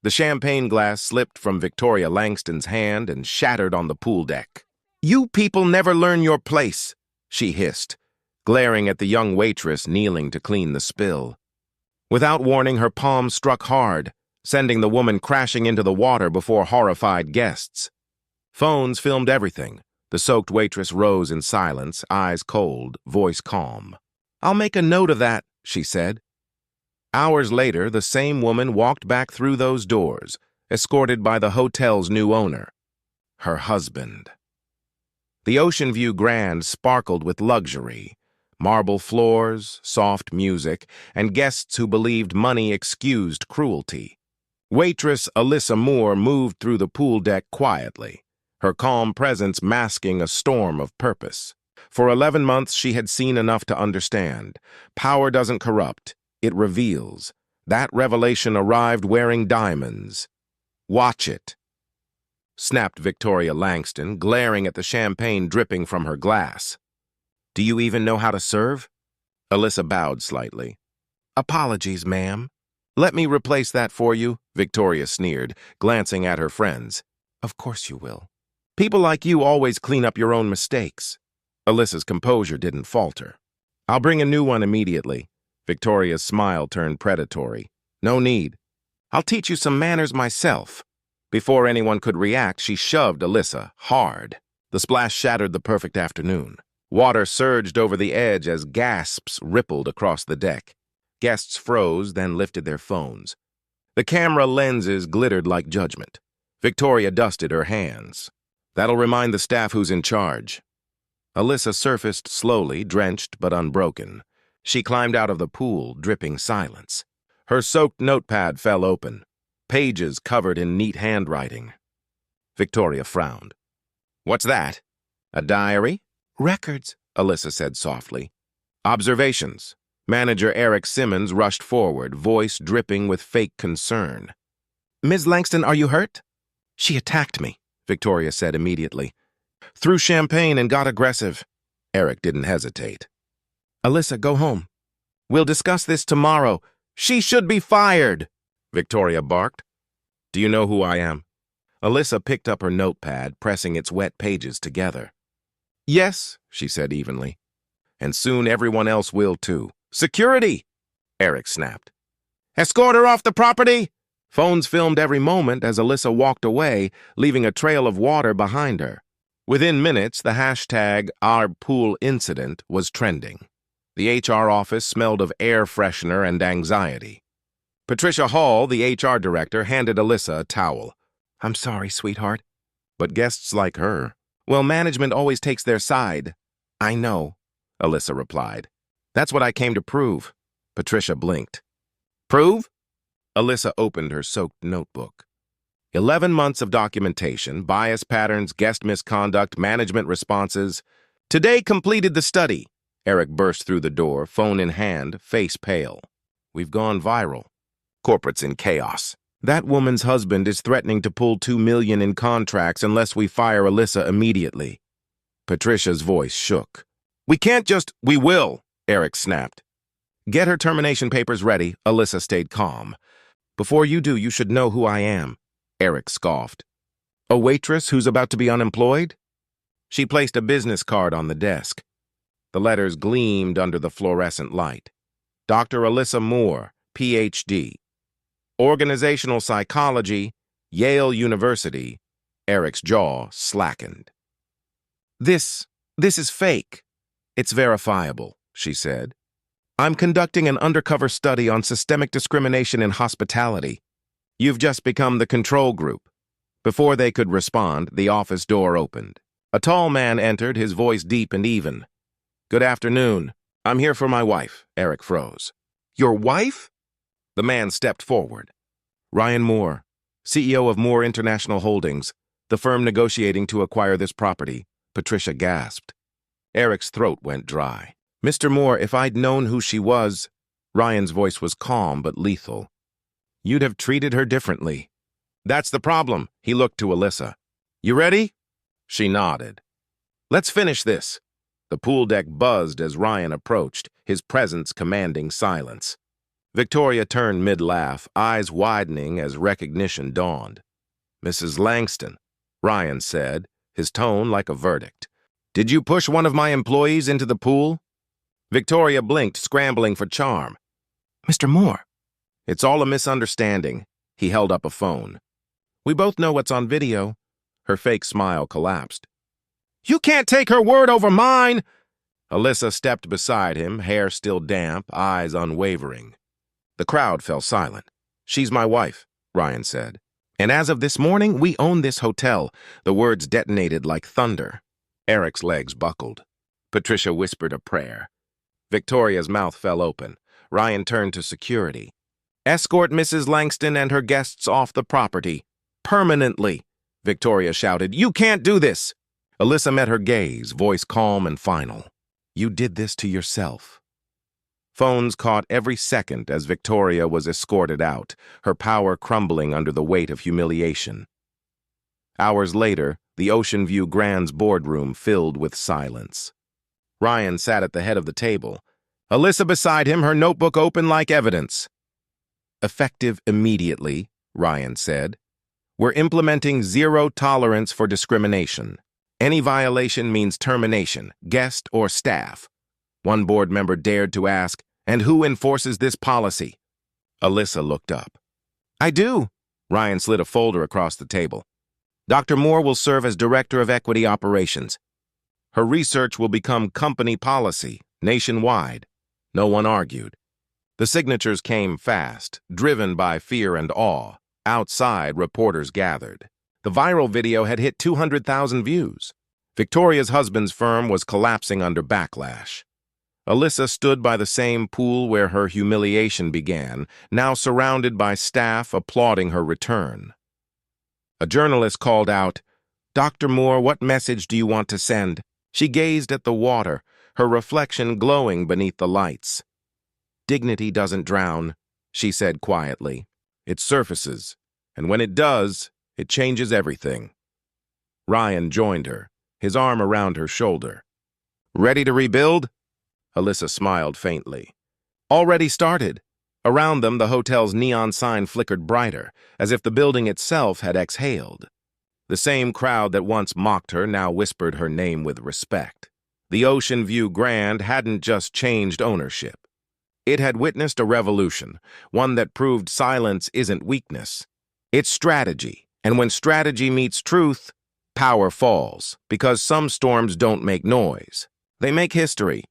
The champagne glass slipped from Victoria Langston's hand and shattered on the pool deck. "You people never learn your place," she hissed, glaring at the young waitress kneeling to clean the spill. Without warning, her palm struck hard, sending the woman crashing into the water before horrified guests. Phones filmed everything. The soaked waitress rose in silence, eyes cold, voice calm. "I'll make a note of that," she said. Hours later, the same woman walked back through those doors, escorted by the hotel's new owner, her husband. The Oceanview Grand sparkled with luxury, marble floors, soft music, and guests who believed money excused cruelty. Waitress Alyssa Moore moved through the pool deck quietly, her calm presence masking a storm of purpose. For 11 months, she had seen enough to understand. Power doesn't corrupt, it reveals. That revelation arrived wearing diamonds. "Watch it," snapped Victoria Langston, glaring at the champagne dripping from her glass. "Do you even know how to serve?" Alyssa bowed slightly. "Apologies, ma'am." "Let me replace that for you," Victoria sneered, glancing at her friends. "Of course you will. People like you always clean up your own mistakes." Alyssa's composure didn't falter. "I'll bring a new one immediately." Victoria's smile turned predatory. "No need. I'll teach you some manners myself." Before anyone could react, she shoved Alyssa hard. The splash shattered the perfect afternoon. Water surged over the edge as gasps rippled across the deck. Guests froze, then lifted their phones. The camera lenses glittered like judgment. Victoria dusted her hands. "That'll remind the staff who's in charge." Alyssa surfaced slowly, drenched but unbroken. She climbed out of the pool, dripping silence. Her soaked notepad fell open, pages covered in neat handwriting. Victoria frowned. "What's that? A diary?" "Records," Alyssa said softly. "Observations." Manager Eric Simmons rushed forward, voice dripping with fake concern. "Ms. Langston, are you hurt?" "She attacked me," Victoria said immediately. "Threw champagne and got aggressive." Eric didn't hesitate. "Alyssa, go home. We'll discuss this tomorrow." "She should be fired," Victoria barked. "Do you know who I am?" Alyssa picked up her notepad, pressing its wet pages together. "Yes," she said evenly. "And soon everyone else will too." "Security!" Eric snapped. "Escort her off the property!" Phones filmed every moment as Alyssa walked away, leaving a trail of water behind her. Within minutes, the hashtag #OurPoolIncident was trending. The HR office smelled of air freshener and anxiety. Patricia Hall, the HR director, handed Alyssa a towel. "I'm sorry, sweetheart." But guests like her, well, management always takes their side. "I know," Alyssa replied. "That's what I came to prove." Patricia blinked. "Prove?" Alyssa opened her soaked notebook. 11 months of documentation, bias patterns, guest misconduct, management responses. "Today completed the study." Eric burst through the door, phone in hand, face pale. "We've gone viral. Corporate's in chaos. That woman's husband is threatening to pull $2 million in contracts unless we fire Alyssa immediately." Patricia's voice shook. "We can't just—" "We will," Eric snapped. "Get her termination papers ready." Alyssa stayed calm. "Before you do, you should know who I am." Eric scoffed. "A waitress who's about to be unemployed?" She placed a business card on the desk. The letters gleamed under the fluorescent light. Dr. Alyssa Moore, Ph.D. Organizational Psychology, Yale University. Eric's jaw slackened. This is fake." "It's verifiable," she said. "I'm conducting an undercover study on systemic discrimination in hospitality. You've just become the control group." Before they could respond, the office door opened. A tall man entered, his voice deep and even. "Good afternoon. I'm here for my wife." Eric froze. "Your wife?" The man stepped forward. "Ryan Moore, CEO of Moore International Holdings, the firm negotiating to acquire this property." Patricia gasped. Eric's throat went dry. "Mr. Moore, if I'd known who she was—" Ryan's voice was calm but lethal. "You'd have treated her differently." "That's the problem." He looked to Alyssa. "You ready?" She nodded. "Let's finish this." The pool deck buzzed as Ryan approached, his presence commanding silence. Victoria turned mid-laugh, eyes widening as recognition dawned. "Mrs. Langston," Ryan said, his tone like a verdict. "Did you push one of my employees into the pool?" Victoria blinked, scrambling for charm. "Mr. Moore." "It's all a misunderstanding." He held up a phone. "We both know what's on video." Her fake smile collapsed. "You can't take her word over mine!" Alyssa stepped beside him, hair still damp, eyes unwavering. The crowd fell silent. "She's my wife," Ryan said. "And as of this morning, we own this hotel." The words detonated like thunder. Eric's legs buckled. Patricia whispered a prayer. Victoria's mouth fell open. Ryan turned to security. "Escort Mrs. Langston and her guests off the property. Permanently," Victoria shouted. "You can't do this!" Alyssa met her gaze, voice calm and final. "You did this to yourself." Phones caught every second as Victoria was escorted out, her power crumbling under the weight of humiliation. Hours later, the Oceanview Grand's boardroom filled with silence. Ryan sat at the head of the table, Alyssa beside him, her notebook open like evidence. "Effective immediately," Ryan said. "We're implementing zero tolerance for discrimination. Any violation means termination, guest or staff." One board member dared to ask, "And who enforces this policy?" Alyssa looked up. "I do." Ryan slid a folder across the table. "Dr. Moore will serve as Director of Equity Operations. Her research will become company policy, nationwide." No one argued. The signatures came fast, driven by fear and awe. Outside, reporters gathered. The viral video had hit 200,000 views. Victoria's husband's firm was collapsing under backlash. Alyssa stood by the same pool where her humiliation began, now surrounded by staff applauding her return. A journalist called out, "Dr. Moore, what message do you want to send?" She gazed at the water, her reflection glowing beneath the lights. "Dignity doesn't drown," she said quietly. "It surfaces, and when it does, it changes everything." Ryan joined her, his arm around her shoulder. "Ready to rebuild?" Alyssa smiled faintly. "Already started." Around them, the hotel's neon sign flickered brighter, as if the building itself had exhaled. The same crowd that once mocked her now whispered her name with respect. The Oceanview Grand hadn't just changed ownership. It had witnessed a revolution, one that proved silence isn't weakness. It's strategy, and when strategy meets truth, power falls, because some storms don't make noise. They make history.